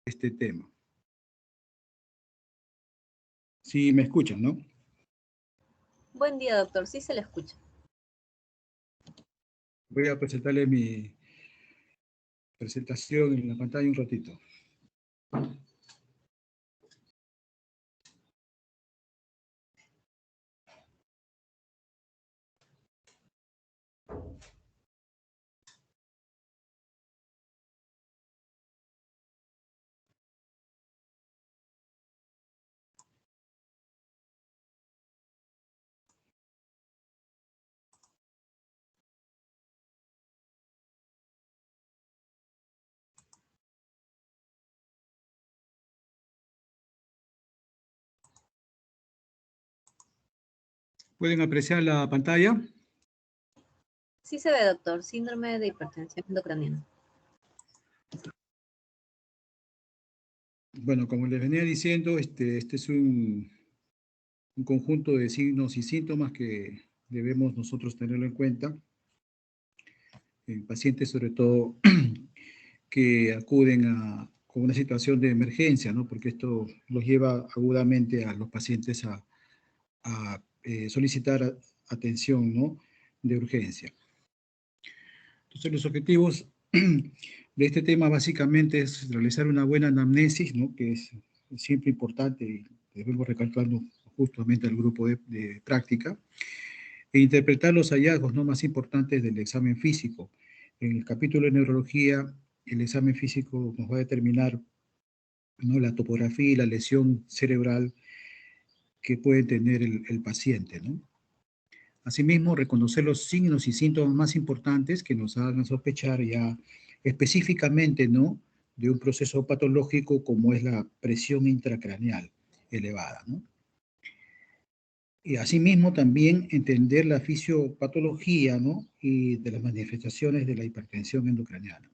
este tema. Sí, me escuchan, ¿no? Buen día, doctor. Sí se le escucha. Voy a presentarle mi presentación en la pantalla un ratito. ¿Pueden apreciar la pantalla? Sí se ve, doctor. Síndrome de hipertensión endocrinal. Bueno, como les venía diciendo, este es un conjunto de signos y síntomas que debemos nosotros tenerlo en cuenta en pacientes, sobre todo, que acuden con una situación de emergencia, ¿no? Porque esto los lleva agudamente a los pacientes a solicitar atención, ¿no? De urgencia. Entonces, los objetivos de este tema básicamente es realizar una buena anamnesis, ¿no? Que es siempre importante y debemos recalcarlo justamente al grupo de práctica, e interpretar los hallazgos, ¿no? Más importantes del examen físico. En el capítulo de neurología, el examen físico nos va a determinar, ¿no? La topografía y la lesión cerebral que puede tener el paciente, ¿no? Asimismo, reconocer los signos y síntomas más importantes que nos hagan sospechar ya específicamente, ¿no? De un proceso patológico como es la presión intracraneal elevada, ¿no? Y asimismo también entender la fisiopatología, ¿no? Y de las manifestaciones de la hipertensión endocraniana.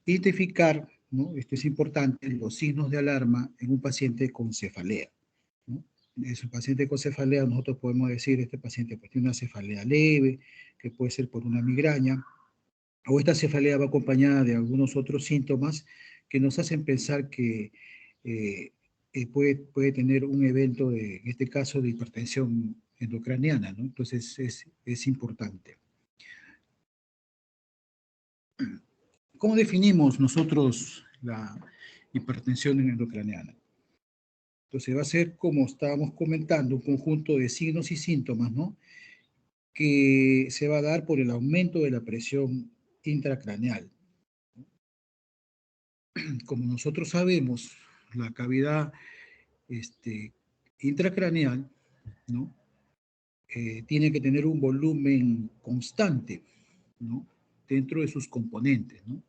Identificar, ¿no? Esto es importante, los signos de alarma en un paciente con cefalea, ¿no? Es un paciente con cefalea, nosotros podemos decir, este paciente pues, tiene una cefalea leve, que puede ser por una migraña, o esta cefalea va acompañada de algunos otros síntomas que nos hacen pensar que puede tener un evento, en este caso, de hipertensión endocraniana, ¿no? Entonces es importante. ¿Cómo definimos nosotros la hipertensión endocraniana? Entonces va a ser, como estábamos comentando, un conjunto de signos y síntomas, ¿no? Que se va a dar por el aumento de la presión intracraneal. Como nosotros sabemos, la cavidad intracraneal, ¿no? Tiene que tener un volumen constante, ¿no? Dentro de sus componentes, ¿no?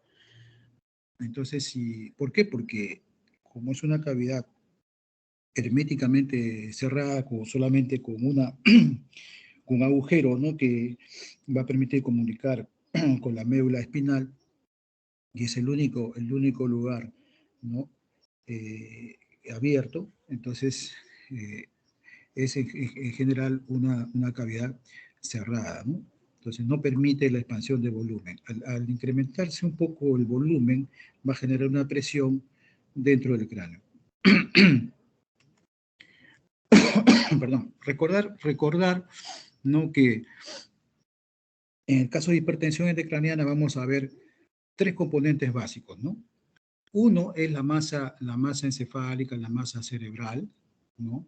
Entonces, ¿por qué? Porque como es una cavidad herméticamente cerrada, solamente con con un agujero, ¿no? Que va a permitir comunicar con la médula espinal, y es el único lugar, ¿no? Abierto, entonces es en general una cavidad cerrada, ¿no? Entonces no permite la expansión de volumen. Al incrementarse un poco el volumen, va a generar una presión dentro del cráneo. Perdón, recordar, ¿no? Que en el caso de hipertensión intracraniana vamos a ver tres componentes básicos, ¿no? Uno es la masa encefálica, la masa cerebral, ¿no?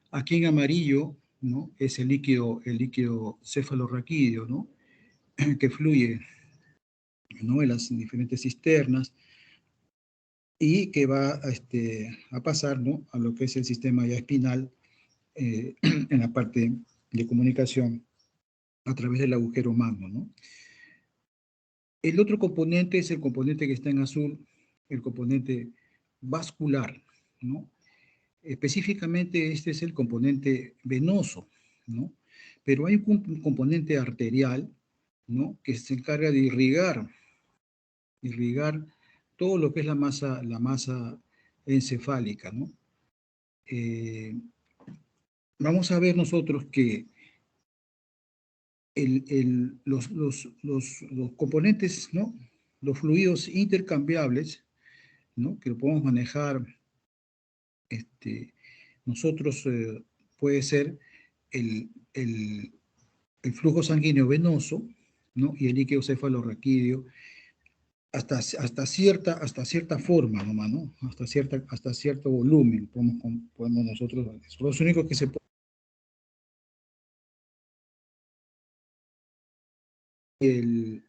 Aquí en amarillo, ¿no? Es el líquido cefalorraquídeo, ¿no? Que fluye, ¿no? En las diferentes cisternas y que va a pasar, ¿no? A lo que es el sistema ya espinal en la parte de comunicación a través del agujero magno, ¿no? El otro componente es el componente que está en azul, el componente vascular, ¿no? Específicamente este es el componente venoso, ¿no? Pero hay un componente arterial, ¿no? Que se encarga de irrigar todo lo que es la masa encefálica, ¿no? Vamos a ver nosotros que los componentes, ¿no? Los fluidos intercambiables ¿no? Que lo podemos manejar, nosotros, puede ser el flujo sanguíneo venoso, ¿no? Y el líquido cefalorraquídeo hasta cierta forma nomás, ¿no? Hasta cierto volumen podemos nosotros, son los únicos que se pueden. El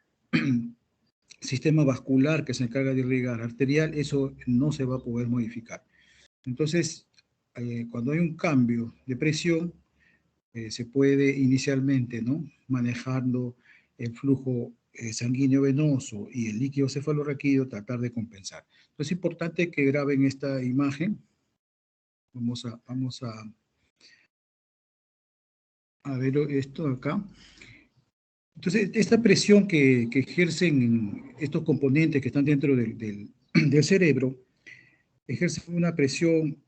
sistema vascular que se encarga de irrigar arterial, eso no se va a poder modificar. Entonces, cuando hay un cambio de presión, se puede inicialmente, ¿no? Manejando el flujo sanguíneo venoso y el líquido cefalorraquídeo, tratar de compensar. Entonces es importante que graben esta imagen. Vamos a ver esto acá. Entonces, esta presión que ejercen estos componentes que están dentro del cerebro, ejercen una presión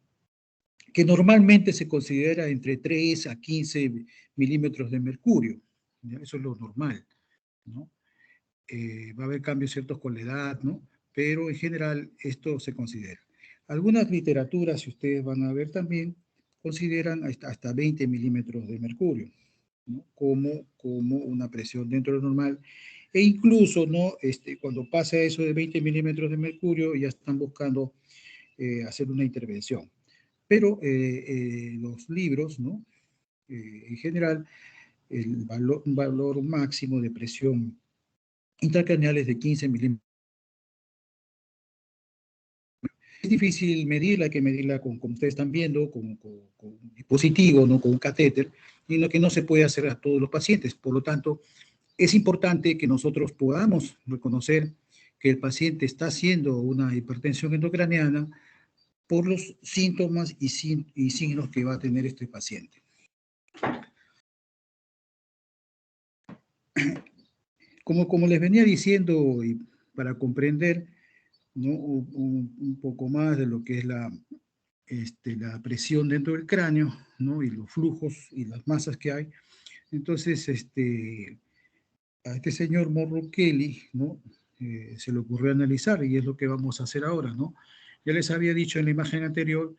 que normalmente se considera entre 3 a 15 milímetros de mercurio. ¿Ya? Eso es lo normal, ¿no? Va a haber cambios ciertos con la edad, ¿no? Pero en general esto se considera. Algunas literaturas, si ustedes van a ver también, consideran hasta 20 milímetros de mercurio, ¿no? Como una presión dentro de lo normal. E incluso, ¿no? Cuando pasa eso de 20 milímetros de mercurio, ya están buscando hacer una intervención. Pero los libros, ¿no? En general, un valor máximo de presión intracraneal es de 15 milímetros. Es difícil medirla, hay que medirla como ustedes están viendo, con un dispositivo, ¿no? Con un catéter, y lo que no se puede hacer a todos los pacientes. Por lo tanto, es importante que nosotros podamos reconocer que el paciente está haciendo una hipertensión endocraniana por los síntomas y signos que va a tener este paciente. Como les venía diciendo, y para comprender, ¿no? un poco más de lo que es la presión dentro del cráneo, ¿no? Y los flujos y las masas que hay. Entonces, a este señor Morrow Kelly, ¿no? Se le ocurrió analizar, y es lo que vamos a hacer ahora, ¿no? Ya les había dicho en la imagen anterior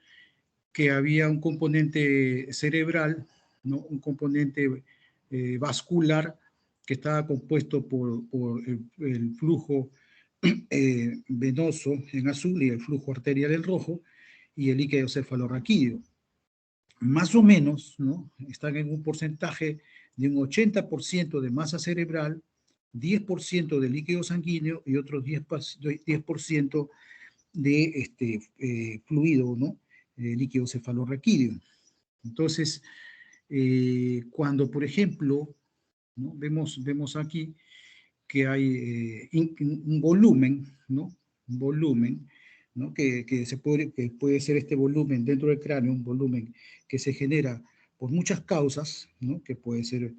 que había un componente cerebral, ¿no? Un componente vascular que estaba compuesto por el flujo venoso en azul y el flujo arterial en rojo y el líquido cefalorraquídeo. Más o menos, ¿no? Están en un porcentaje de un 80% de masa cerebral, 10% de líquido sanguíneo y otro 10% de fluido, ¿no? Líquido cefalorraquídeo. Entonces, cuando, por ejemplo, ¿no? vemos aquí que hay un volumen, ¿no? Un volumen, ¿no? Que puede ser este volumen dentro del cráneo, un volumen que se genera por muchas causas, ¿no? Que puede ser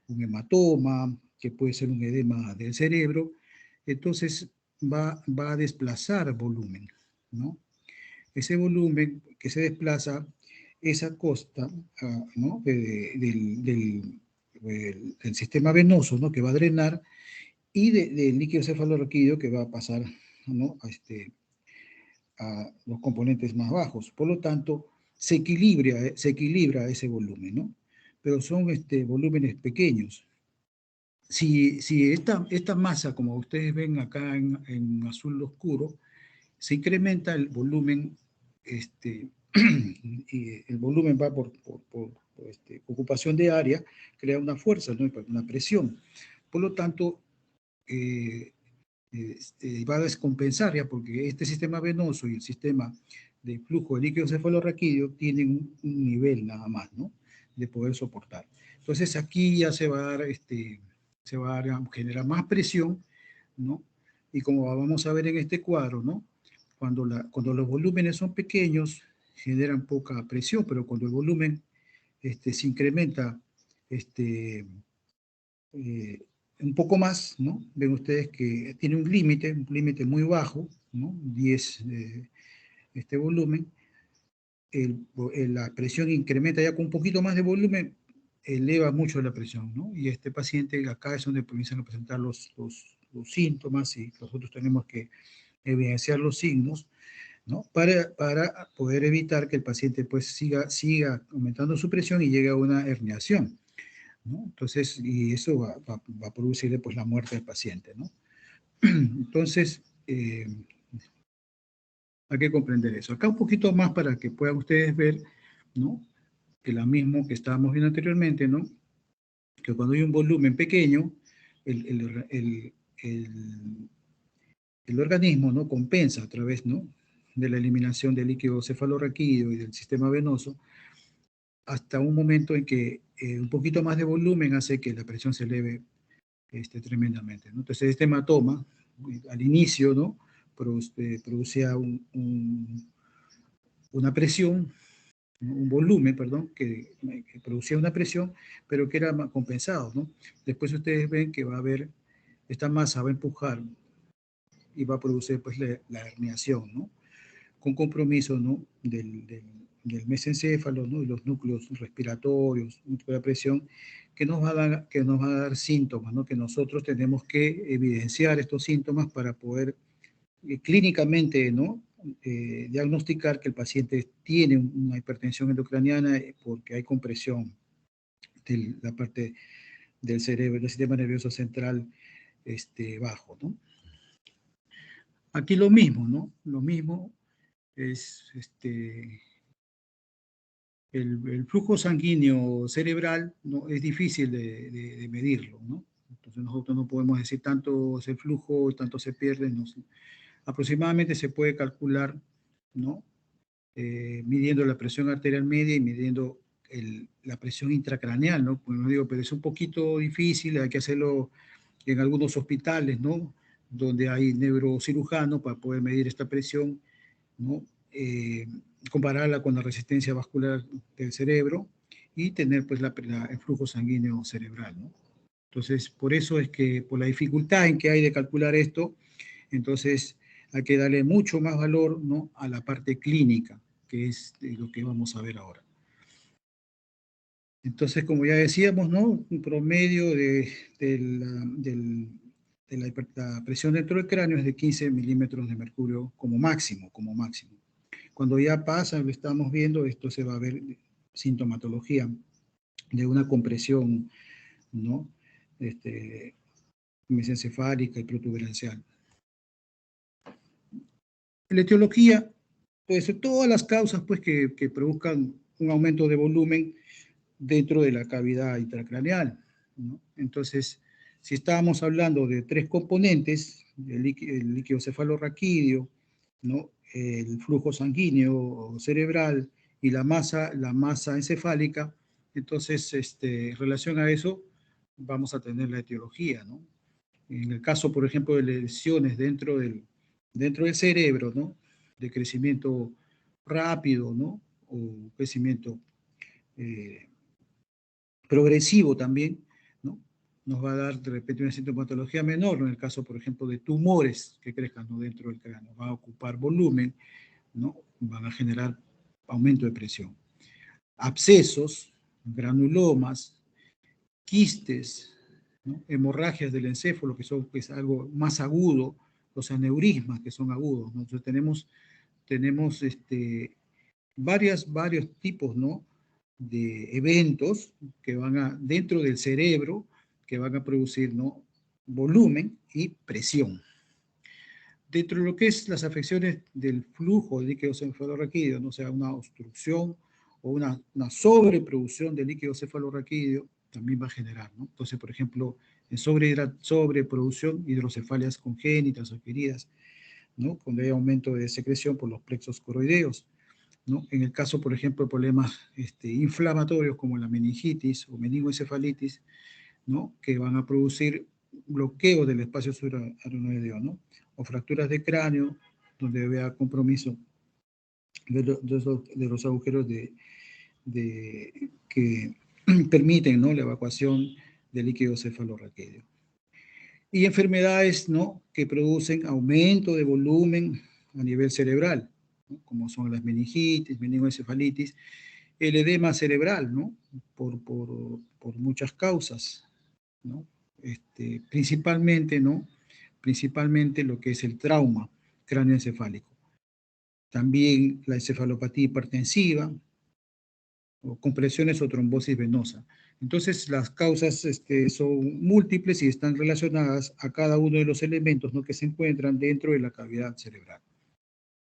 un hematoma, que puede ser un edema del cerebro. Entonces va a desplazar volumen, ¿no? Ese volumen que se desplaza es a costa, ¿no? del sistema venoso, ¿no? Que va a drenar, y del líquido cefalorraquídeo que va a pasar, ¿no? a los componentes más bajos. Por lo tanto, se equilibra ese volumen, ¿no? Pero son volúmenes pequeños. Si esta masa, como ustedes ven acá en azul oscuro, se incrementa el volumen, y el volumen va por ocupación de área, crea una fuerza, ¿no? Una presión. Por lo tanto, va a descompensar ya, porque este sistema venoso y el sistema de flujo de líquido cefalorraquídeo tienen un nivel nada más, ¿no? De poder soportar. Entonces aquí ya se va a dar, generar más presión, ¿no? Y como vamos a ver en este cuadro, ¿no? Cuando los volúmenes son pequeños, generan poca presión, pero cuando el volumen se incrementa, eh, un poco más, ¿no? Ven ustedes que tiene un límite muy bajo, ¿no? 10, este volumen. La presión incrementa ya con un poquito más de volumen, eleva mucho la presión, ¿no? Y este paciente acá es donde comienzan a presentar los síntomas, y nosotros tenemos que evidenciar los signos, ¿no? Para poder evitar que el paciente pues siga aumentando su presión y llegue a una herniación, ¿no? Entonces, y eso va a producir pues la muerte del paciente, ¿no? Entonces, hay que comprender eso. Acá un poquito más para que puedan ustedes ver, ¿no? Que lo mismo que estábamos viendo anteriormente, ¿no? Que cuando hay un volumen pequeño, el organismo, ¿no? Compensa a través, ¿no? De la eliminación del líquido cefalorraquídeo y del sistema venoso, hasta un momento en que un poquito más de volumen hace que la presión se eleve tremendamente, ¿no? Entonces, este hematoma, al inicio, ¿no? Producía una presión, un volumen, perdón, que producía una presión, pero que era compensado, ¿no? Después ustedes ven que va a haber, esta masa va a empujar y va a producir pues la herniación, ¿no? Con compromiso, ¿no? Del mesencéfalo, ¿no? Y los núcleos respiratorios, núcleo de presión, que nos va a dar síntomas, ¿no? Que nosotros tenemos que evidenciar estos síntomas para poder clínicamente, ¿no? Diagnosticar que el paciente tiene una hipertensión endocraniana porque hay compresión de la parte del cerebro, del sistema nervioso central bajo, ¿no? Aquí lo mismo, ¿no? Lo mismo es el flujo sanguíneo cerebral, ¿no? Es difícil de medirlo, ¿no? Entonces nosotros no podemos decir tanto es el flujo, tanto se pierde, no sé. Aproximadamente se puede calcular, ¿no? Midiendo la presión arterial media y midiendo la presión intracraneal, ¿no? Pues digo, pero es un poquito difícil, hay que hacerlo en algunos hospitales, ¿no? Donde hay neurocirujanos para poder medir esta presión, ¿no? Compararla con la resistencia vascular del cerebro y tener pues el flujo sanguíneo cerebral, ¿no? Entonces, por eso es que por la dificultad en que hay de calcular esto, entonces hay que darle mucho más valor, ¿no? A la parte clínica, que es lo que vamos a ver ahora. Entonces, como ya decíamos, ¿no? Un promedio de la presión dentro del cráneo es de 15 milímetros de mercurio como máximo, como máximo. Cuando ya pasa, lo estamos viendo, esto se va a ver sintomatología de una compresión, ¿no? Mesencefálica y protuberancial. La etiología, pues todas las causas pues, que produzcan un aumento de volumen dentro de la cavidad intracraneal, ¿no? Entonces, si estábamos hablando de tres componentes, el líquido cefalorraquídeo, ¿no? El flujo sanguíneo cerebral y la masa encefálica, entonces, en relación a eso, vamos a tener la etiología, ¿no? En el caso, por ejemplo, de lesiones dentro del cerebro, ¿no? De crecimiento rápido, ¿no? O crecimiento progresivo también, ¿no? Nos va a dar de repente una sintomatología menor, ¿no? En el caso, por ejemplo, de tumores que crezcan, ¿no? Dentro del cráneo, van a ocupar volumen, ¿no? Van a generar aumento de presión. Abscesos, granulomas, quistes, ¿no? Hemorragias del encéfalo, que son pues, algo más agudo, los aneurismas, que son agudos, ¿no? Entonces tenemos varios tipos, ¿no? De eventos que van dentro del cerebro, que van a producir, ¿no? Volumen y presión. Dentro de lo que es las afecciones del flujo de líquido cefalorraquídeo, no sea una obstrucción o una sobreproducción de líquido cefalorraquídeo, también va a generar, ¿no? Entonces, por ejemplo, en sobreproducción, hidrocefalias congénitas o adquiridas, ¿no? Cuando hay aumento de secreción por los plexos coroideos, ¿no? En el caso, por ejemplo, de problemas inflamatorios como la meningitis o meningoencefalitis, ¿no? Que van a producir bloqueo del espacio subaracnoideo, ¿no? O fracturas de cráneo, donde vea compromiso de los agujeros que permiten, ¿no? La evacuación del líquido cefalorraquídeo. Y enfermedades, ¿no? Que producen aumento de volumen a nivel cerebral, ¿no? Como son las meningitis, meningoencefalitis, el edema cerebral, ¿no? Por muchas causas, ¿no? Principalmente, ¿no? Principalmente lo que es el trauma, cráneoencefálico. También la encefalopatía hipertensiva, o compresiones o trombosis venosa. Entonces, las causas son múltiples y están relacionadas a cada uno de los elementos, ¿no?, que se encuentran dentro de la cavidad cerebral.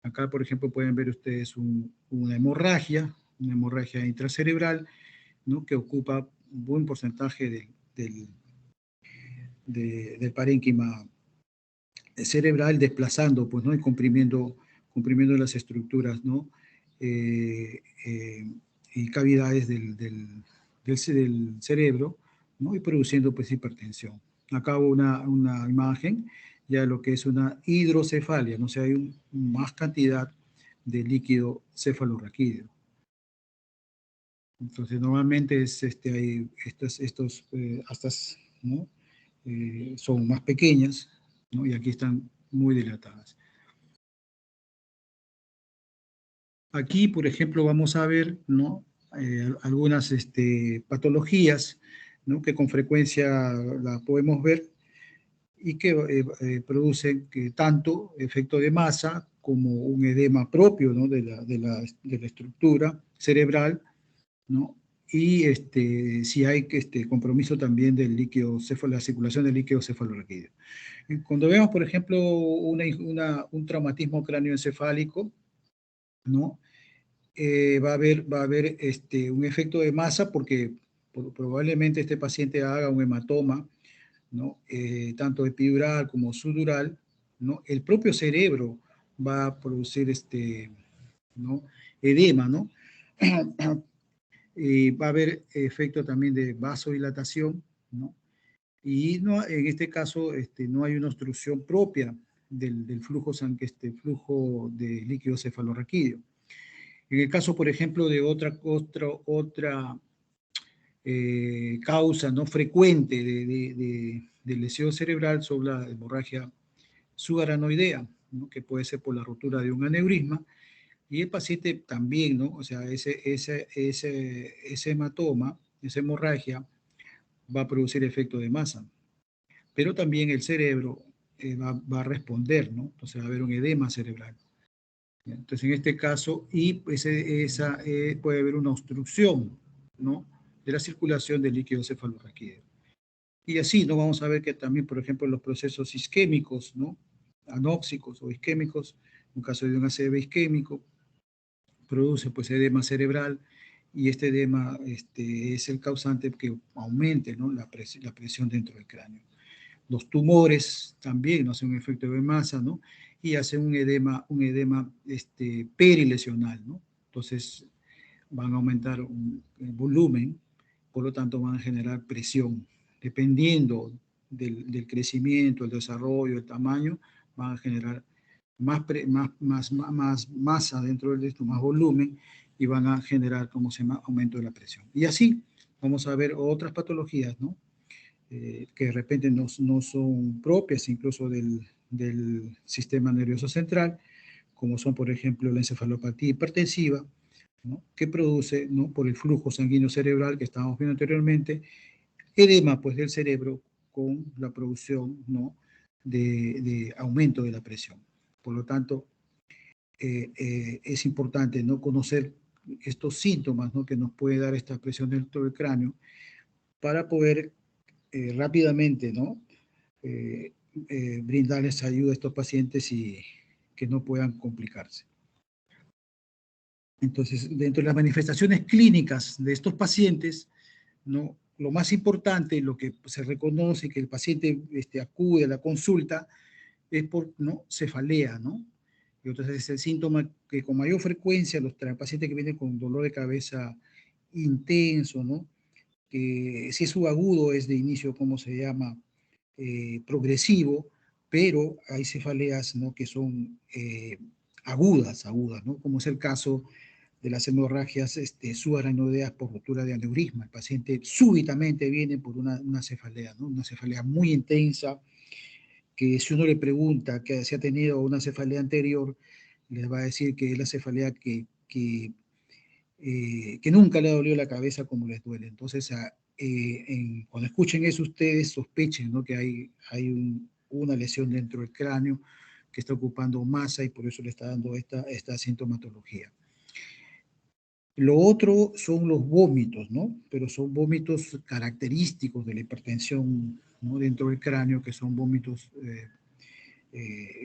Acá, por ejemplo, pueden ver ustedes una hemorragia intracerebral, ¿no?, que ocupa un buen porcentaje del parénquima cerebral, desplazando, pues, ¿no?, y comprimiendo las estructuras, ¿no?, y cavidades del cerebro, ¿no?, y produciendo, pues, hipertensión. Acá una imagen ya de lo que es una hidrocefalia, ¿no? O sea, hay más cantidad de líquido cefalorraquídeo. Entonces, normalmente hay astas, ¿no?, son más pequeñas, ¿no?, y aquí están muy dilatadas. Aquí, por ejemplo, vamos a ver, ¿no?, algunas patologías, ¿no?, que con frecuencia la podemos ver y que producen tanto efecto de masa como un edema propio, ¿no?, de la estructura cerebral, ¿no? Y si hay compromiso también del líquido, la circulación del líquido cefalorraquídeo. Cuando vemos, por ejemplo, un traumatismo cráneoencefálico, ¿no?, va a haber un efecto de masa porque probablemente este paciente haga un hematoma, ¿no?, tanto epidural como subdural, ¿no? El propio cerebro va a producir ¿no?, edema, ¿no? Va a haber efecto también de vasodilatación, ¿no? Y no, en este caso no hay una obstrucción propia del flujo, flujo de líquido cefalorraquídeo. En el caso, por ejemplo, de otra causa no frecuente de lesión cerebral sobre la hemorragia subaranoidea, ¿no?, que puede ser por la rotura de un aneurisma, y el paciente también, ¿no?, o sea, ese hematoma, esa hemorragia, va a producir efecto de masa, pero también el cerebro va a responder, ¿no? Entonces va a haber un edema cerebral. Entonces, en este caso, puede haber una obstrucción, ¿no?, de la circulación del líquido cefalorraquídeo. Y así, ¿no?, vamos a ver que también, por ejemplo, los procesos isquémicos, ¿no?, anóxicos o isquémicos, en caso de un ACV isquémico, produce, pues, edema cerebral, y este edema es el causante que aumente, ¿no?, la presión dentro del cráneo. Los tumores también no hacen un efecto de masa, ¿no?, y hacen un edema perilesional, ¿no? Entonces van a aumentar el volumen, por lo tanto van a generar presión. Dependiendo del crecimiento, el desarrollo, el tamaño, van a generar más masa dentro de esto, más volumen, y van a generar, como se llama, aumento de la presión. Y así vamos a ver otras patologías, ¿no?, que de repente no son propias incluso del sistema nervioso central, como son, por ejemplo, la encefalopatía hipertensiva, ¿no?, que produce, ¿no?, por el flujo sanguíneo cerebral que estábamos viendo anteriormente, edema, pues, del cerebro con la producción, ¿no?, de aumento de la presión. Por lo tanto, es importante, ¿no?, conocer estos síntomas, ¿no?, que nos puede dar esta presión dentro del cráneo para poder rápidamente, ¿no?, brindarles ayuda a estos pacientes y que no puedan complicarse. Entonces, dentro de las manifestaciones clínicas de estos pacientes, ¿no?, lo más importante, lo que se reconoce que el paciente acude a la consulta es por, ¿no?, cefalea, ¿no? Y entonces es el síntoma que con mayor frecuencia los pacientes que vienen con dolor de cabeza intenso, ¿no?, que si es subagudo es de inicio, ¿cómo se llama?, progresivo, pero hay cefaleas, ¿no?, que son agudas, ¿no?, como es el caso de las hemorragias subaranoideas por rotura de aneurisma. El paciente súbitamente viene por una cefalea, ¿no?, una cefalea muy intensa, que si uno le pregunta que si ha tenido una cefalea anterior, les va a decir que es la cefalea que nunca le ha dolido la cabeza como les duele. Entonces, cuando escuchen eso, ustedes sospechen, ¿no?, que hay una lesión dentro del cráneo que está ocupando masa y por eso le está dando esta sintomatología. Lo otro son los vómitos, ¿no? Pero son vómitos característicos de la hipertensión, ¿no? Dentro del cráneo, que son vómitos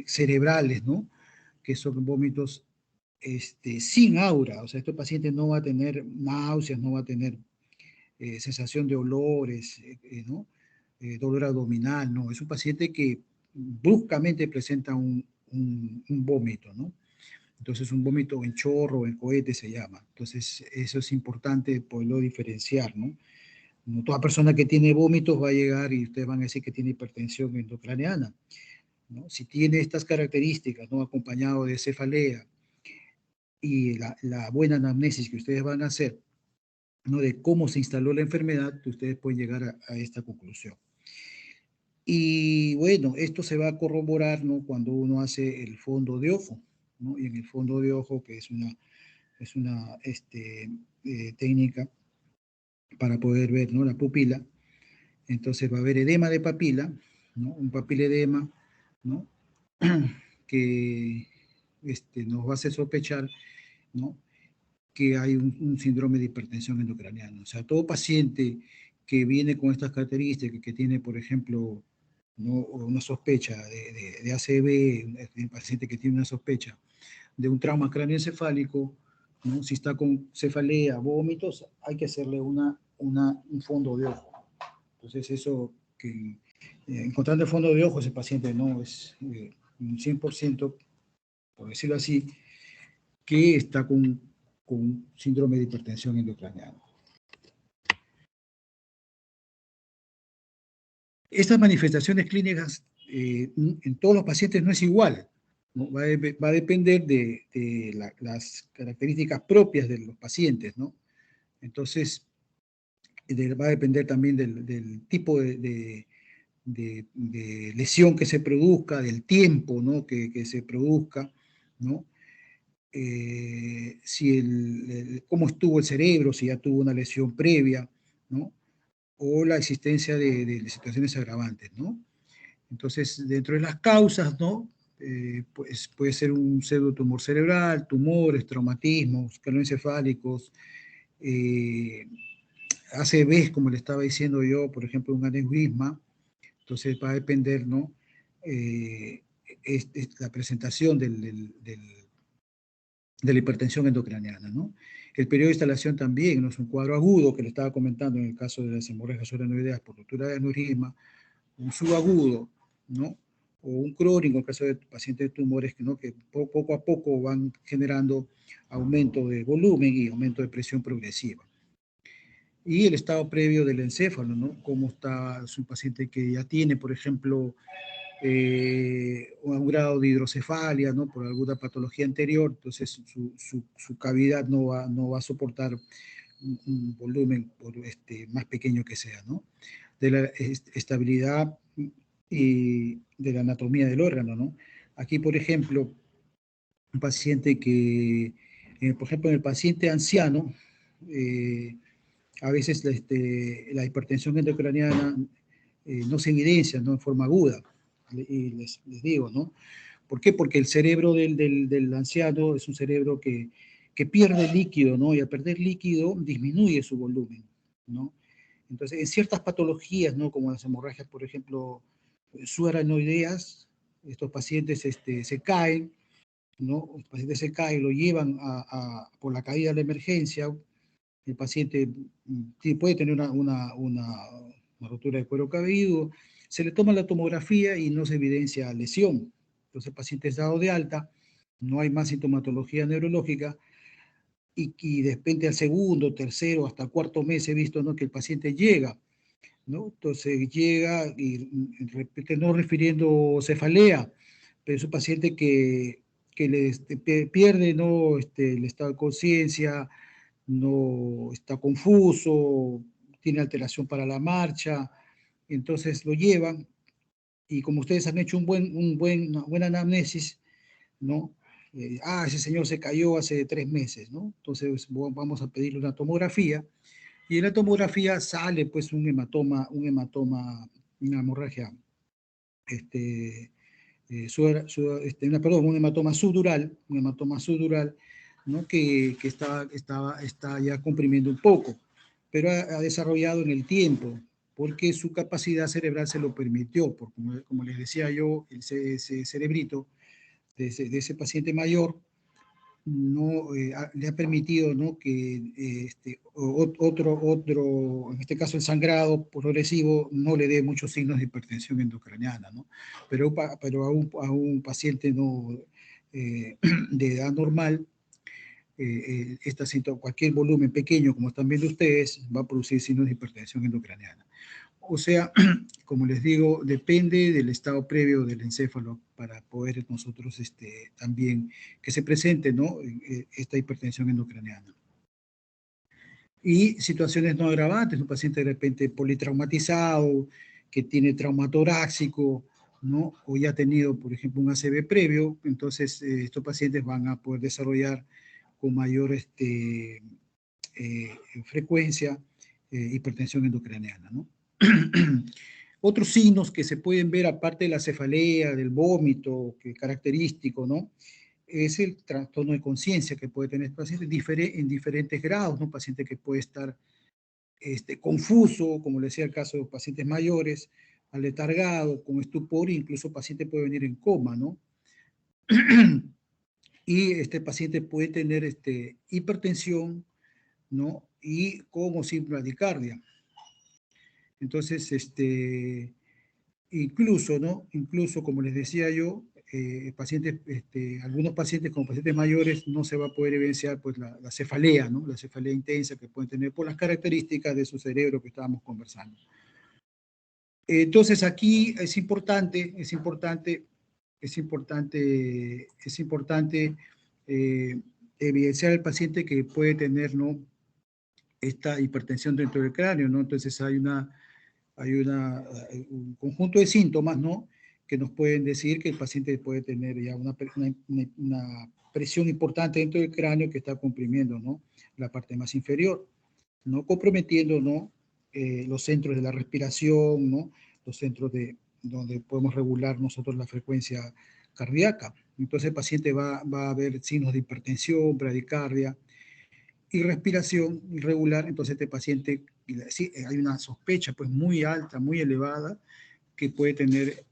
cerebrales, ¿no? Que son vómitos sin aura. O sea, este paciente no va a tener náuseas, no va a tener sensación de olores, ¿no? Dolor abdominal, no. Es un paciente que bruscamente presenta un vómito, ¿no? Entonces, un vómito en chorro, en cohete se llama. Entonces, eso es importante poderlo diferenciar, ¿no? No toda persona que tiene vómitos va a llegar y ustedes van a decir que tiene hipertensión endocraneana, ¿no? Si tiene estas características, ¿no? Acompañado de cefalea y la buena anamnesis que ustedes van a hacer, ¿no? De cómo se instaló la enfermedad, ustedes pueden llegar a esta conclusión. Y bueno, esto se va a corroborar, ¿no? Cuando uno hace el fondo de ojo, ¿no? Y en el fondo de ojo, que es una técnica para poder ver, ¿no? La pupila. Entonces va a haber edema de papila, ¿no? Un papiledema, ¿no? Que nos va a hacer sospechar, ¿no? Que hay un síndrome de hipertensión endocraniana. O sea, todo paciente que viene con estas características, que tiene, por ejemplo, ¿no? Una sospecha de ACV, un paciente que tiene una sospecha de un trauma cráneoencefálico, ¿no? Si está con cefalea, vómitos, hay que hacerle un fondo de ojo. Entonces, eso que encontrando el fondo de ojo, ese paciente no es un 100%, por decirlo así, que está con síndrome de hipertensión endocraniana. Estas manifestaciones clínicas en todos los pacientes no es igual, ¿no? Va a depender de las características propias de los pacientes, ¿no? Entonces, va a depender también del tipo de lesión que se produzca, del tiempo, ¿no? que se produzca, ¿no? Cómo estuvo el cerebro, si ya tuvo una lesión previa, ¿no? O la existencia de situaciones agravantes, ¿no? Entonces, dentro de las causas, ¿no? Pues puede ser un pseudotumor cerebral, tumores, traumatismos, craneoencefálicos, ACVs, como le estaba diciendo yo, por ejemplo, un aneurisma. Entonces va a depender, ¿no? La presentación de la hipertensión endocraniana, ¿no? El periodo de instalación también, ¿no? Es un cuadro agudo que le estaba comentando en el caso de las hemorragias subaracnoideas por ruptura de aneurisma, un subagudo, ¿no? O un crónico en el caso de pacientes de tumores, ¿no? Que poco a poco van generando aumento de volumen y aumento de presión progresiva. Y el estado previo del encéfalo, ¿no? Cómo está su paciente que ya tiene, por ejemplo, un grado de hidrocefalia, ¿no? Por alguna patología anterior, entonces su cavidad no va a soportar un volumen más pequeño que sea, ¿no? De la estabilidad y de la anatomía del órgano, ¿no? Aquí, por ejemplo, un paciente que, por ejemplo, en el paciente anciano, a veces la hipertensión endocraniana no se evidencia, ¿no? En forma aguda. Y les digo, ¿no? ¿Por qué? Porque el cerebro del anciano es un cerebro que pierde líquido, ¿no? Y al perder líquido disminuye su volumen, ¿no? Entonces, en ciertas patologías, ¿no? Como las hemorragias, por ejemplo, subaracnoideas, estos pacientes se caen, ¿no? Los pacientes se caen, lo llevan por la caída de la emergencia. El paciente puede tener una rotura de cuero cabelludo, se le toma la tomografía y no se evidencia lesión. Entonces el paciente es dado de alta, no hay más sintomatología neurológica y de repente al segundo, tercero, hasta cuarto mes he visto, ¿no? Que el paciente llega, ¿no? Entonces llega y de repente no refiriendo cefalea, pero es un paciente que pierde, ¿no? El estado de conciencia, no está confuso, tiene alteración para la marcha, entonces lo llevan y como ustedes han hecho una buena anamnesis, ¿no? Ese señor se cayó hace 3 meses, ¿no? Entonces vamos a pedirle una tomografía y en la tomografía sale pues un hematoma, una hemorragia un hematoma subdural, ¿no? que está ya comprimiendo un poco, pero ha desarrollado en el tiempo, porque su capacidad cerebral se lo permitió, porque como les decía yo, ese cerebrito de ese paciente mayor no le ha permitido, ¿no? que en este caso el sangrado progresivo, no le dé muchos signos de hipertensión endocraniana, ¿no? Pero a un paciente no, de edad normal, cualquier volumen pequeño, como están viendo ustedes, va a producir signos de hipertensión endocraniana. O sea, como les digo, depende del estado previo del encéfalo para poder nosotros también que se presente, ¿no? Esta hipertensión endocraniana. Y situaciones no agravantes, un paciente de repente politraumatizado, que tiene trauma torácico, ¿no? O ya ha tenido, por ejemplo, un ACV previo, entonces estos pacientes van a poder desarrollar con mayor frecuencia hipertensión endocraniana, ¿no? Otros signos que se pueden ver, aparte de la cefalea, del vómito, que es característico, ¿no? Es el trastorno de conciencia que puede tener el paciente en diferentes grados, ¿no? Un paciente que puede estar confuso, como le decía el caso de pacientes mayores, aletargado, con estupor, incluso el paciente puede venir en coma, ¿no? Y este paciente puede tener hipertensión, ¿no? Y con o sin bradicardia. Entonces, incluso, ¿no? Incluso, como les decía yo, algunos pacientes como pacientes mayores no se va a poder evidenciar pues la cefalea, ¿no? La cefalea intensa que pueden tener por las características de su cerebro que estábamos conversando. Entonces aquí es importante evidenciar al paciente que puede tener, ¿no? Esta hipertensión dentro del cráneo, ¿no? Entonces hay un conjunto de síntomas, ¿no? Que nos pueden decir que el paciente puede tener ya una presión importante dentro del cráneo que está comprimiendo, ¿no? La parte más inferior, ¿no? Comprometiendo, ¿no? Los centros de la respiración, ¿no? Los centros donde podemos regular nosotros la frecuencia cardíaca. Entonces el paciente va a haber signos de hipertensión, bradicardia, y respiración irregular. Entonces este paciente, sí, hay una sospecha pues muy alta, muy elevada, que puede tener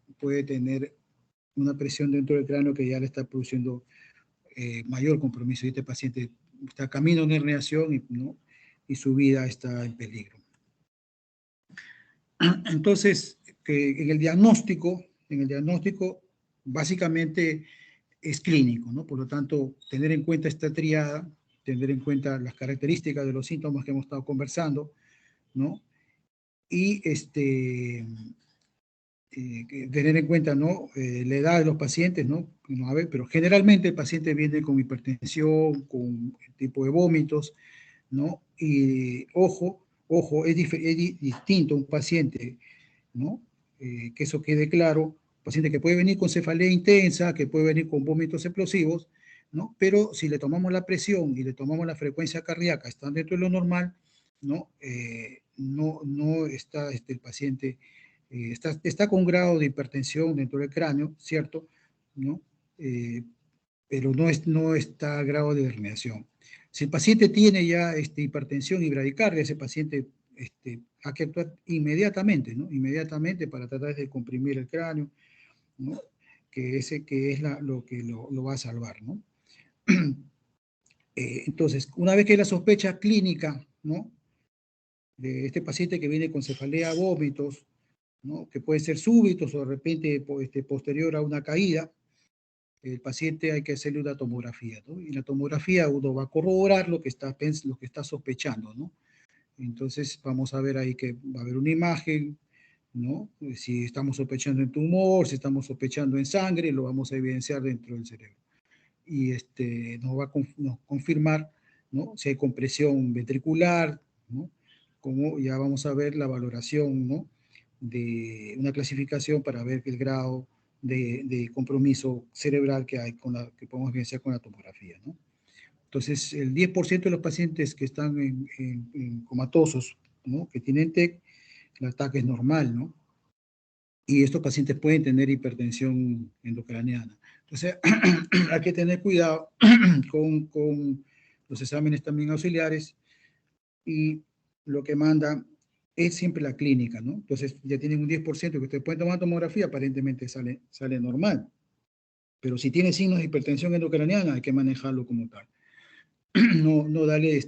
una presión dentro del cráneo que ya le está produciendo mayor compromiso, y este paciente está camino a una herniación, ¿no? Y su vida está en peligro. Entonces, en el diagnóstico, básicamente es clínico, ¿no? Por lo tanto, tener en cuenta esta triada, tener en cuenta las características de los síntomas que hemos estado conversando, ¿no? Y tener en cuenta, ¿no? La edad de los pacientes, ¿no? A ver, pero generalmente el paciente viene con hipertensión, con tipo de vómitos, ¿no? Y ojo, es distinto un paciente, ¿no? Que eso quede claro, paciente que puede venir con cefalea intensa, que puede venir con vómitos explosivos, ¿no? Pero si le tomamos la presión y le tomamos la frecuencia cardíaca, están dentro de lo normal, ¿no? No está el paciente, está con grado de hipertensión dentro del cráneo, ¿cierto? ¿No? Pero no está a grado de herniación. Si el paciente tiene ya hipertensión y bradicardia, ese paciente hay que actuar inmediatamente, ¿no? Inmediatamente para tratar de comprimir el cráneo, ¿no? Que es lo que lo va a salvar, ¿no? Entonces, una vez que la sospecha clínica, ¿no? De este paciente que viene con cefalea, vómitos, ¿no? Que pueden ser súbitos o de repente posterior a una caída, el paciente hay que hacerle una tomografía, ¿no? Y en la tomografía uno va a corroborar lo que está sospechando, ¿no? Entonces vamos a ver ahí que va a haber una imagen, ¿no? Si estamos sospechando en tumor, si estamos sospechando en sangre, lo vamos a evidenciar dentro del cerebro. Y nos va a confirmar, ¿no? Si hay compresión ventricular, ¿no? Como ya vamos a ver la valoración, ¿no? De una clasificación para ver el grado de compromiso cerebral que hay que podemos evidenciar con la tomografía, ¿no? Entonces, el 10% de los pacientes que están en comatosos, ¿no? Que tienen TEC, el ataque es normal, ¿no? y estos pacientes pueden tener hipertensión endocraniana. Entonces, hay que tener cuidado con los exámenes también auxiliares, y lo que manda es siempre la clínica, ¿no? Entonces, ya tienen un 10% que ustedes pueden tomar tomografía, aparentemente sale normal. Pero si tiene signos de hipertensión endocraniana, hay que manejarlo como tal. No darle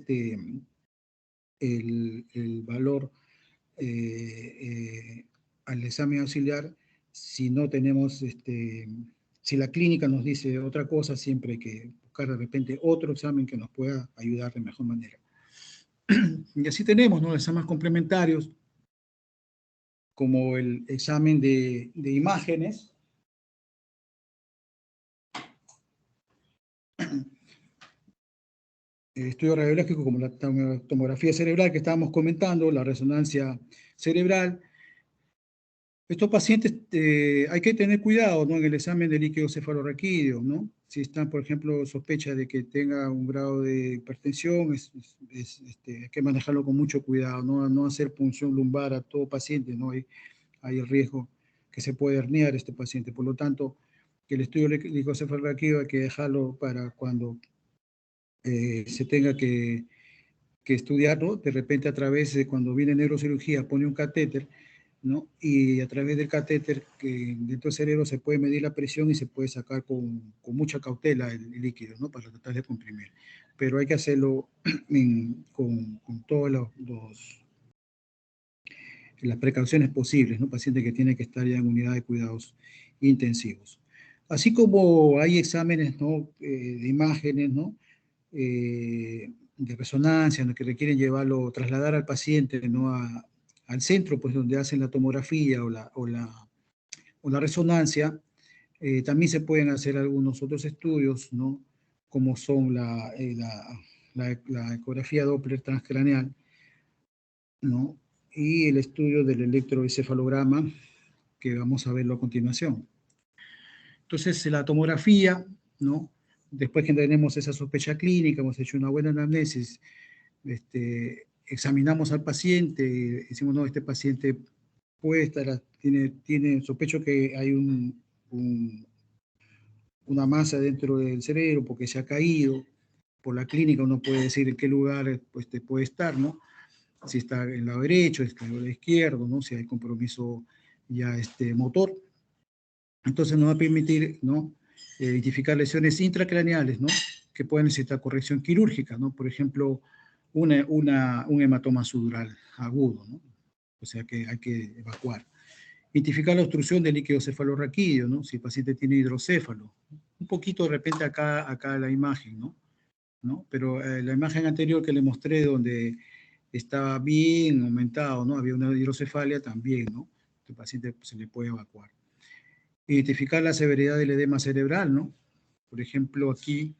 el valor al examen auxiliar si no tenemos, si la clínica nos dice otra cosa, siempre hay que buscar de repente otro examen que nos pueda ayudar de mejor manera. Y así tenemos, ¿no?, exámenes complementarios, como el examen de imágenes. El estudio radiológico, como la tomografía cerebral que estábamos comentando, la resonancia cerebral. Estos pacientes hay que tener cuidado, ¿no?, en el examen de líquido cefalorraquídeo, ¿no? Si están, por ejemplo, sospecha de que tenga un grado de hipertensión, hay que manejarlo con mucho cuidado, no hacer punción lumbar a todo paciente, ¿no? Hay el riesgo que se puede herniar este paciente. Por lo tanto, el estudio de líquido cefalorraquídeo hay que dejarlo para cuando se tenga que estudiarlo, de repente a través de cuando viene neurocirugía, pone un catéter, ¿no? Y a través del catéter que dentro del cerebro se puede medir la presión y se puede sacar con mucha cautela el líquido, ¿no?, para tratar de comprimir. Pero hay que hacerlo con todas las precauciones posibles, ¿no? Paciente que tiene que estar ya en unidad de cuidados intensivos. Así como hay exámenes, ¿no?, de imágenes, ¿no?, de resonancia, ¿no?, que requieren trasladar al paciente, ¿no?, al centro, pues, donde hacen la tomografía o la resonancia. También se pueden hacer algunos otros estudios, ¿no?, como son la ecografía Doppler transcraneal, ¿no?, y el estudio del electroencefalograma, que vamos a verlo a continuación. Entonces, la tomografía, ¿no?, después que tenemos esa sospecha clínica, hemos hecho una buena anamnesis, examinamos al paciente, decimos, no, este paciente puede estar, tiene sospecho que hay una masa dentro del cerebro porque se ha caído. Por la clínica uno puede decir en qué lugar, pues, puede estar, ¿no? Si está en el lado derecho, si está en el lado izquierdo, ¿no?, si hay compromiso ya motor. Entonces nos va a permitir, ¿no?, identificar lesiones intracraneales, ¿no?, que pueden necesitar corrección quirúrgica, ¿no? Por ejemplo, un hematoma sudural agudo, ¿no? O sea que hay que evacuar. Identificar la obstrucción del líquido cefalorraquídeo, ¿no?, si el paciente tiene hidrocéfalo. Un poquito de repente acá la imagen, ¿no? Pero la imagen anterior que le mostré, donde estaba bien aumentado, ¿no?, había una hidrocefalia también, ¿no? El paciente se le puede evacuar. Identificar la severidad del edema cerebral, ¿no? Por ejemplo, aquí,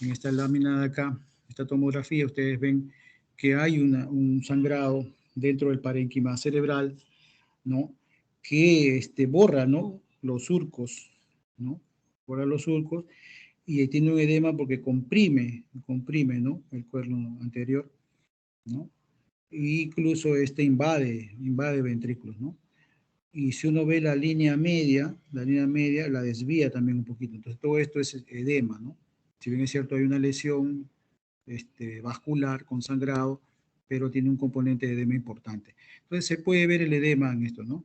en esta lámina de acá, esta tomografía, ustedes ven que hay un sangrado dentro del parénquima cerebral, ¿no?, que borra, ¿no?, los surcos, ¿no? Borra los surcos, y tiene un edema porque comprime, ¿no?, el cuerno anterior, ¿no? E incluso invade ventrículos, ¿no? Y si uno ve la línea media la desvía también un poquito. Entonces, todo esto es edema, ¿no? Si bien es cierto, hay una lesión vascular con sangrado, pero tiene un componente de edema importante. Entonces, se puede ver el edema en esto, ¿no?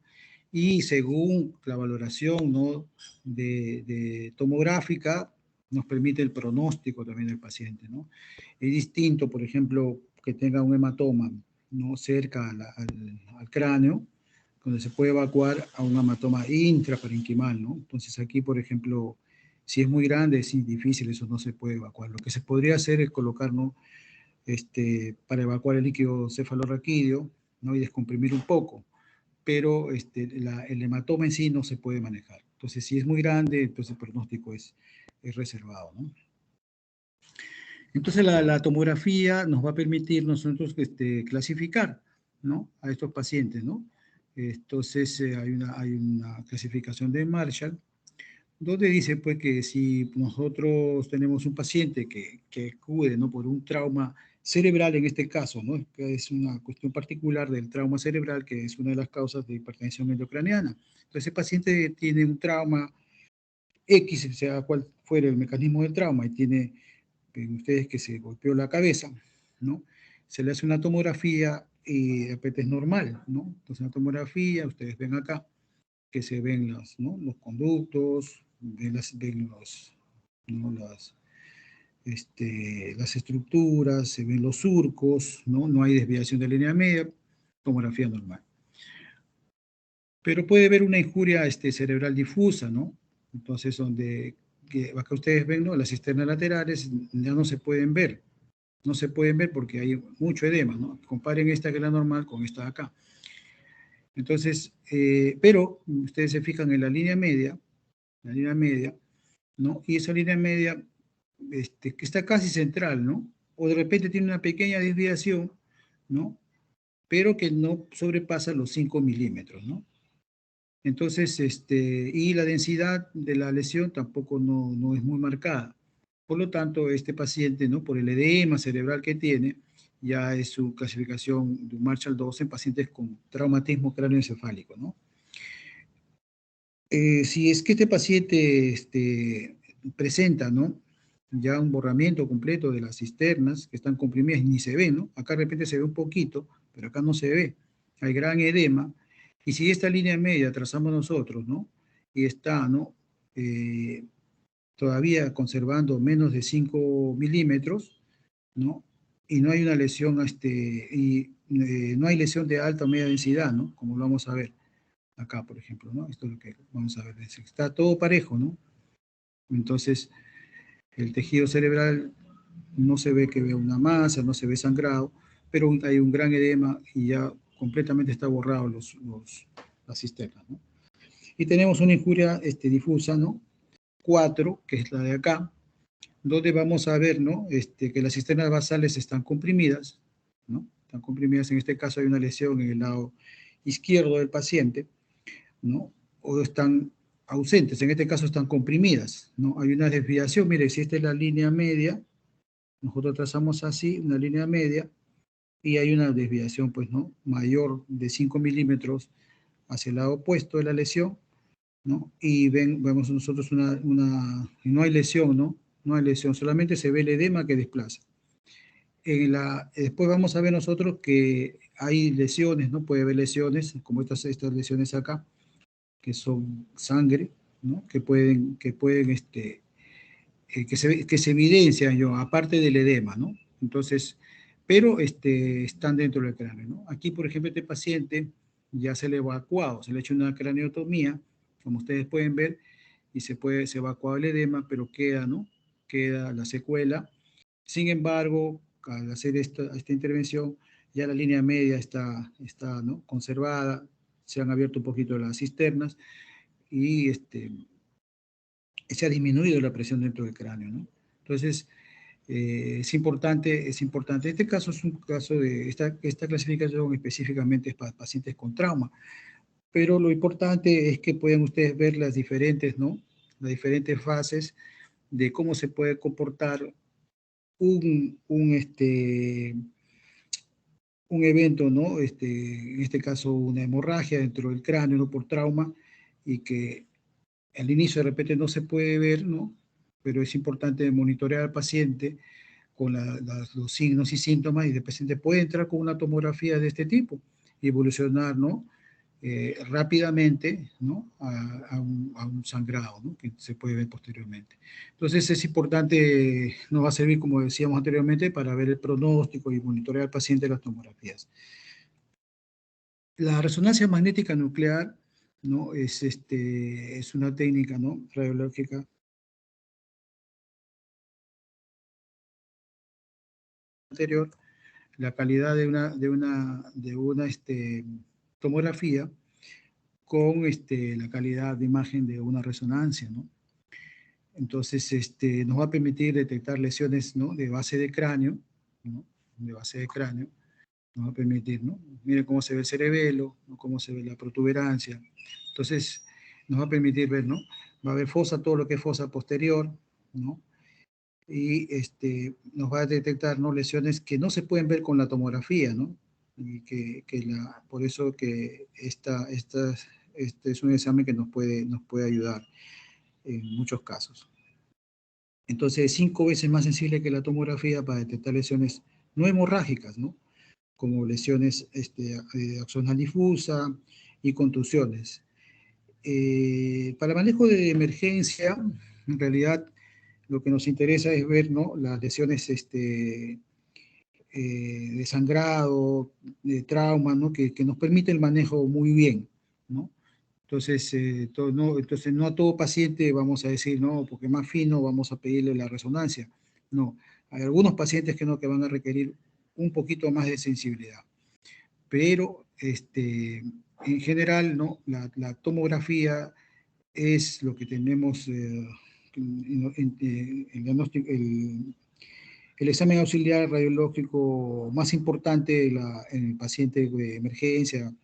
Y según la valoración, ¿no?, de tomográfica, nos permite el pronóstico también del paciente, ¿no? Es distinto, por ejemplo, que tenga un hematoma, ¿no?, cerca al cráneo, donde se puede evacuar, a un hematoma intraparenquimal, ¿no? Entonces aquí, por ejemplo, si es muy grande, es difícil, eso no se puede evacuar. Lo que se podría hacer es colocar, ¿no?, para evacuar el líquido cefalorraquídeo, ¿no?, y descomprimir un poco, pero el hematoma en sí no se puede manejar. Entonces, si es muy grande, entonces el pronóstico es reservado, ¿no? Entonces, la tomografía nos va a permitir nosotros clasificar, ¿no?, a estos pacientes, ¿no? Entonces, hay una clasificación de Marshall, donde dice, pues, que si nosotros tenemos un paciente que acude, ¿no?, por un trauma cerebral en este caso, ¿no? Que es una cuestión particular del trauma cerebral, que es una de las causas de hipertensión endocraniana. Entonces, el paciente tiene un trauma X, sea cual fuera el mecanismo del trauma, y tiene, ven ustedes que se golpeó la cabeza, ¿no? Se le hace una tomografía y de repente es normal, ¿no? Entonces, una tomografía, ustedes ven acá, que se ven ¿no? los conductos, ven los, ¿no? las estructuras, se ven los surcos, ¿no? No hay desviación de línea media, tomografía normal. Pero puede haber una injuria cerebral difusa, ¿no? Entonces, acá ustedes ven, ¿no? Las cisternas laterales ya no se pueden ver. No se pueden ver porque hay mucho edema, ¿no? Comparen esta que es la normal con esta de acá. Entonces, pero ustedes se fijan en la línea media, ¿no? Y esa línea media que está casi central, ¿no? O de repente tiene una pequeña desviación, ¿no? Pero que no sobrepasa los 5 milímetros, ¿no? Entonces, y la densidad de la lesión tampoco no es muy marcada. Por lo tanto, este paciente, ¿no? Por el edema cerebral que tiene, ya es su clasificación de Marshall 2 en pacientes con traumatismo cráneoencefálico, ¿no? Si es que este paciente presenta, ¿no? Ya un borramiento completo de las cisternas que están comprimidas y ni se ve, ¿no? Acá de repente se ve un poquito, pero acá no se ve. Hay gran edema. Y si esta línea media trazamos nosotros, ¿no? Y está, ¿no? Todavía conservando menos de 5 milímetros, ¿no? Y no hay una lesión, no hay lesión de alta o media densidad, ¿no? Como lo vamos a ver acá, por ejemplo, ¿no? Esto es lo que vamos a ver. Está todo parejo, ¿no? Entonces, el tejido cerebral no se ve que vea una masa, no se ve sangrado, pero hay un gran edema y ya completamente está borrado las cisternas, ¿no? Y tenemos una injuria difusa, ¿no? 4, que es la de acá, donde vamos a ver, ¿no? Que las cisternas basales están comprimidas, ¿no? Están comprimidas, en este caso hay una lesión en el lado izquierdo del paciente, ¿no? O están ausentes, en este caso están comprimidas, ¿no? Hay una desviación, mire, si esta es la línea media, nosotros trazamos así, una línea media, y hay una desviación, pues, ¿no? Mayor de 5 milímetros hacia el lado opuesto de la lesión, ¿no? Y vemos nosotros no hay lesión, ¿no? No hay lesión, solamente se ve el edema que desplaza. Después vamos a ver nosotros que hay lesiones, ¿no? Puede haber lesiones, como estas lesiones acá, que son sangre, ¿no? Que se evidencian, aparte del edema, ¿no? Entonces, pero están dentro del cráneo, ¿no? Aquí, por ejemplo, este paciente ya se le ha evacuado, se le ha hecho una craneotomía, como ustedes pueden ver, y se evacuado el edema, pero queda, ¿no? Queda la secuela. Sin embargo, al hacer esta intervención, ya la línea media está ¿no? conservada, se han abierto un poquito las cisternas y se ha disminuido la presión dentro del cráneo, ¿no? Entonces, es importante. Este caso es un caso de, esta clasificación específicamente es para pacientes con trauma, pero lo importante es que pueden ustedes ver las diferentes, ¿no? Las diferentes fases de cómo se puede comportar un evento, ¿no? En este caso, una hemorragia dentro del cráneo, ¿no? Por trauma, y que al inicio de repente no se puede ver, ¿no? Pero es importante monitorear al paciente con los signos y síntomas, y el paciente puede entrar con una tomografía de este tipo y evolucionar, ¿no? Rápidamente, ¿no? A un sangrado, ¿no? Que se puede ver posteriormente. Entonces es importante, nos va a servir, como decíamos anteriormente, para ver el pronóstico y monitorear al paciente las tomografías. La resonancia magnética nuclear, ¿no? Es una técnica, ¿no? Radiológica anterior. La calidad de una tomografía con la calidad de imagen de una resonancia, ¿no? Entonces, nos va a permitir detectar lesiones, ¿no? De base de cráneo, ¿no? De base de cráneo, nos va a permitir, ¿no? Miren cómo se ve el cerebelo, ¿no? Cómo se ve la protuberancia. Entonces, nos va a permitir ver, ¿no? Va a haber fosa, todo lo que es fosa posterior, ¿no? y nos va a detectar, ¿no?, lesiones que no se pueden ver con la tomografía, ¿no? Y por eso que este es un examen que nos puede ayudar en muchos casos. Entonces, es 5 veces más sensible que la tomografía para detectar lesiones no hemorrágicas, ¿no?, como lesiones axonal difusa y contusiones. Para manejo de emergencia, en realidad, lo que nos interesa es ver, ¿no?, las lesiones de sangrado, de trauma, ¿no?, que nos permite el manejo muy bien, ¿no? Entonces, entonces, no a todo paciente vamos a decir, no, porque más fino vamos a pedirle la resonancia. No, hay algunos pacientes que van a requerir un poquito más de sensibilidad. Pero, en general, ¿no?, la tomografía es lo que tenemos, el examen auxiliar radiológico más importante en el paciente de emergencia,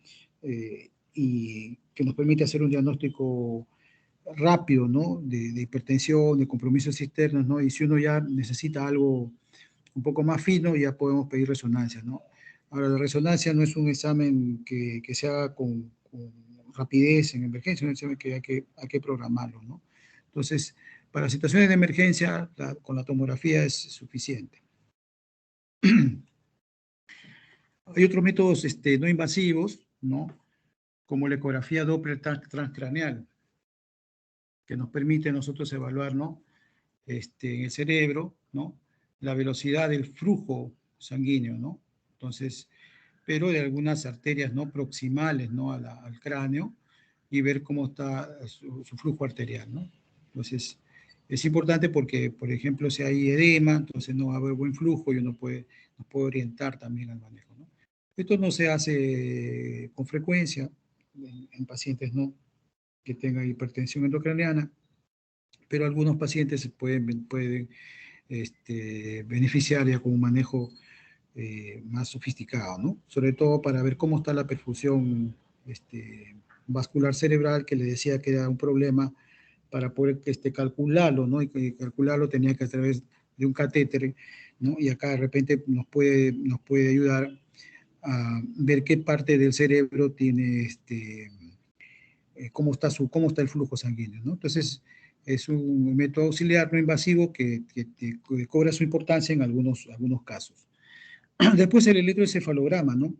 y que nos permite hacer un diagnóstico rápido, ¿no?, de hipertensión, de compromisos cisternas, ¿no? Y si uno ya necesita algo un poco más fino, ya podemos pedir resonancia, ¿no? Ahora, la resonancia no es un examen que se haga con rapidez en emergencia, es un examen que hay que programarlo, ¿no? Entonces, para situaciones de emergencia, con la tomografía es suficiente. Hay otros métodos no invasivos, ¿no?, como la ecografía Doppler transcraneal, que nos permite a nosotros evaluar, ¿no?, en el cerebro, ¿no?, la velocidad del flujo sanguíneo, ¿no? Entonces, pero de algunas arterias, ¿no?, proximales, ¿no?, al cráneo, y ver cómo está su flujo arterial, ¿no? Entonces, es importante porque, por ejemplo, si hay edema, entonces no va a haber buen flujo y nos puede orientar también al manejo, ¿no? Esto no se hace con frecuencia en pacientes, ¿no?, que tengan hipertensión endocraniana, pero algunos pacientes se pueden beneficiar ya con un manejo más sofisticado, ¿no? Sobre todo para ver cómo está la perfusión vascular cerebral, que le decía que era un problema para poder calcularlo, ¿no? Y calcularlo tenía que a través de un catéter, ¿no? Y acá de repente nos puede ayudar a ver qué parte del cerebro tiene cómo está el flujo sanguíneo, ¿no? Entonces, es un método auxiliar no invasivo que cobra su importancia en algunos casos. Después el electroencefalograma, ¿no?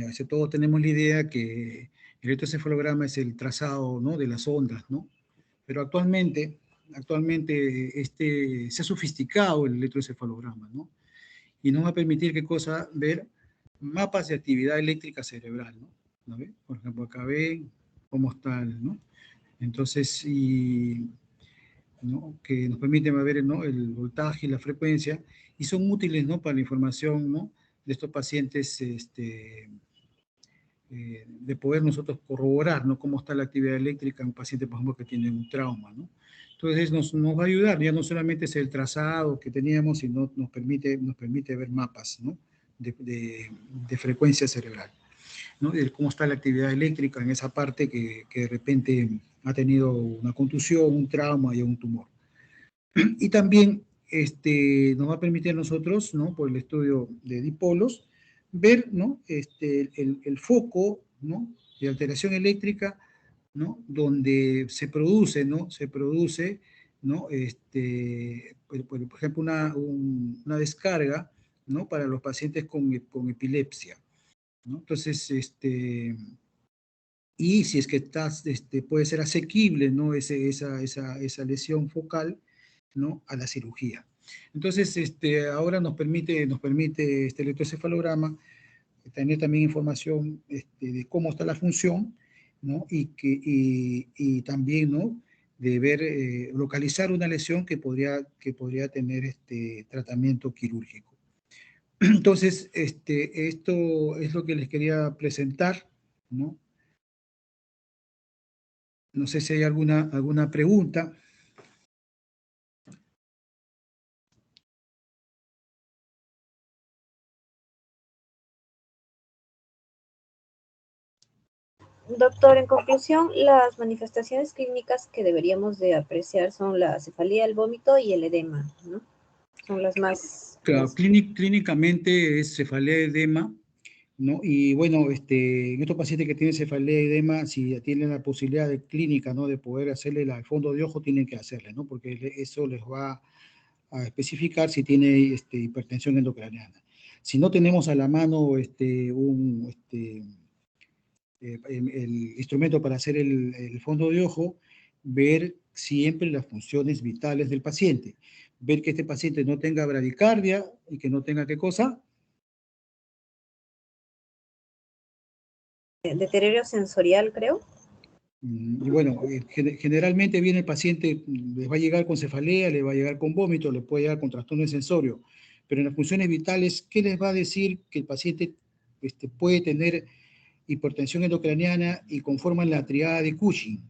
Hace todos tenemos la idea que el electroencefalograma es el trazado, ¿no?, de las ondas, ¿no? Pero actualmente se ha sofisticado el electroencefalograma, ¿no? Y nos va a permitir, ¿qué cosa? Ver mapas de actividad eléctrica cerebral, ¿no? ¿No ve? Por ejemplo, acá ven cómo está, ¿no? Entonces, ¿no?, que nos permiten ver, ¿no?, el voltaje y la frecuencia, y son útiles, ¿no?, para la información, ¿no?, de estos pacientes, de poder nosotros corroborar, ¿no?, cómo está la actividad eléctrica en un paciente, por ejemplo, que tiene un trauma, ¿no? Entonces nos va a ayudar, ya no solamente es el trazado que teníamos, sino nos permite ver mapas, ¿no?, de frecuencia cerebral, ¿no?, de cómo está la actividad eléctrica en esa parte que de repente ha tenido una contusión, un trauma y un tumor. Y también nos va a permitir a nosotros, ¿no?, por el estudio de dipolos, ver, ¿no?, el foco, ¿no?, de alteración eléctrica, ¿no?, donde se produce, ¿no?, ¿no?, por ejemplo, una descarga, ¿no?, para los pacientes con epilepsia, ¿no? Entonces, y si es que puede ser asequible, ¿no?, esa lesión focal, ¿no?, a la cirugía. Entonces, ahora nos permite este electroencefalograma tener también información de cómo está la función, ¿no?, y también, ¿no?, de ver, localizar una lesión que podría tener tratamiento quirúrgico. Entonces, esto es lo que les quería presentar, ¿no? No sé si hay alguna pregunta. Doctor, en conclusión, las manifestaciones clínicas que deberíamos de apreciar son la cefalea, el vómito y el edema, ¿no? Son las más... Claro, clínicamente es cefalea edema, ¿no? Y bueno, en estos pacientes que tienen cefalea edema, si tienen la posibilidad de clínica, ¿no? De poder hacerle el fondo de ojo, tienen que hacerle, ¿no? Porque eso les va a especificar si tiene hipertensión endocraniana. Si no tenemos a la mano el instrumento para hacer el fondo de ojo, ver siempre las funciones vitales del paciente. Ver que este paciente no tenga bradicardia y que no tenga ¿qué cosa? Deterioro sensorial, creo. Y bueno, generalmente viene el paciente, les va a llegar con cefalea, le va a llegar con vómito, le puede llegar con trastorno de sensorio, pero en las funciones vitales, ¿qué les va a decir que el paciente puede tener hipertensión endocraniana y conforman la triada de Cushing?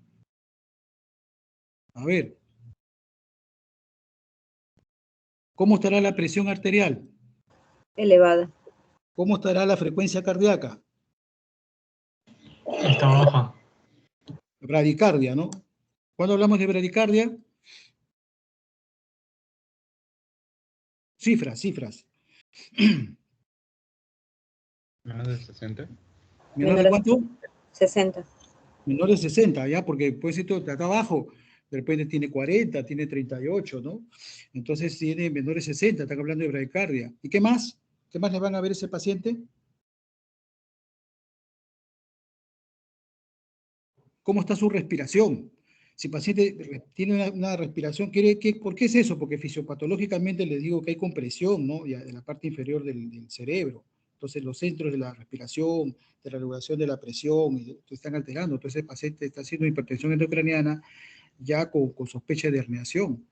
A ver, ¿cómo estará la presión arterial? Elevada. ¿Cómo estará la frecuencia cardíaca? Está baja. Bradicardia, ¿no? ¿Cuándo hablamos de bradicardia? Cifras. Menos de 60. ¿Menor de cuánto? 60. Menor de 60, ¿ya? Porque puede ser todo acá abajo, de repente tiene 40, tiene 38, ¿no? Entonces tiene menor de 60, están hablando de bradicardia. ¿Y qué más? ¿Qué más le van a ver a ese paciente? ¿Cómo está su respiración? Si el paciente tiene una respiración, ¿por qué es eso? Porque fisiopatológicamente les digo que hay compresión, ¿no? En la parte inferior del cerebro. Entonces los centros de la respiración, de la regulación de la presión, se están alterando. Entonces el paciente está haciendo hipertensión endocraniana ya con sospecha de herniación.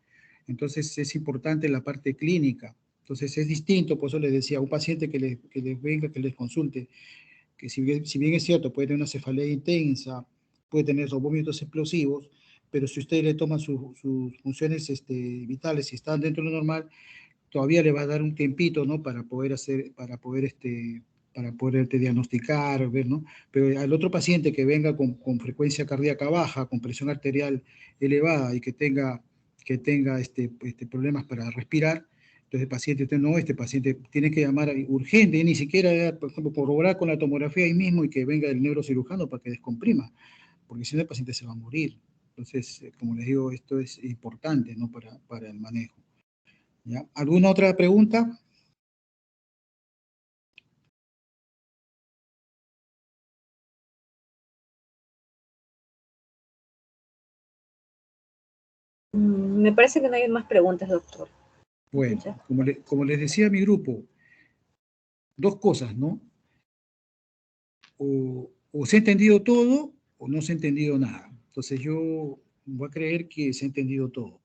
Entonces es importante la parte clínica. Entonces es distinto, por eso les decía, un paciente que les venga, que les consulte, que si bien es cierto, puede tener una cefalea intensa, puede tener esos vómitos explosivos, pero si usted le toma sus funciones vitales, si están dentro de lo normal, todavía le va a dar un tiempito, ¿no? Para poder diagnosticar, ver, ¿no? Pero al otro paciente que venga con frecuencia cardíaca baja, con presión arterial elevada y que tenga problemas para respirar, entonces este paciente tiene que llamar urgente, ni siquiera, por ejemplo, corroborar con la tomografía ahí mismo y que venga el neurocirujano para que descomprima, porque si no el paciente se va a morir. Entonces, como les digo, esto es importante, ¿no? Para el manejo. ¿Ya? ¿Alguna otra pregunta? Me parece que no hay más preguntas, doctor. Bueno, como les decía a mi grupo, dos cosas, ¿no? O se ha entendido todo o no se ha entendido nada. Entonces yo voy a creer que se ha entendido todo.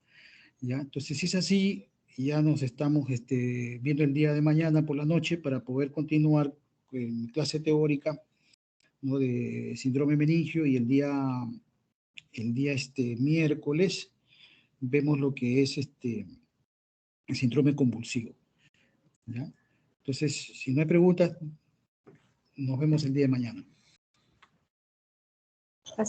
¿Ya? Entonces, si es así, ya nos estamos viendo el día de mañana por la noche para poder continuar en clase teórica, ¿no? De síndrome meningio, y el día miércoles vemos lo que es el síndrome convulsivo. ¿Ya? Entonces, si no hay preguntas, nos vemos el día de mañana. Hasta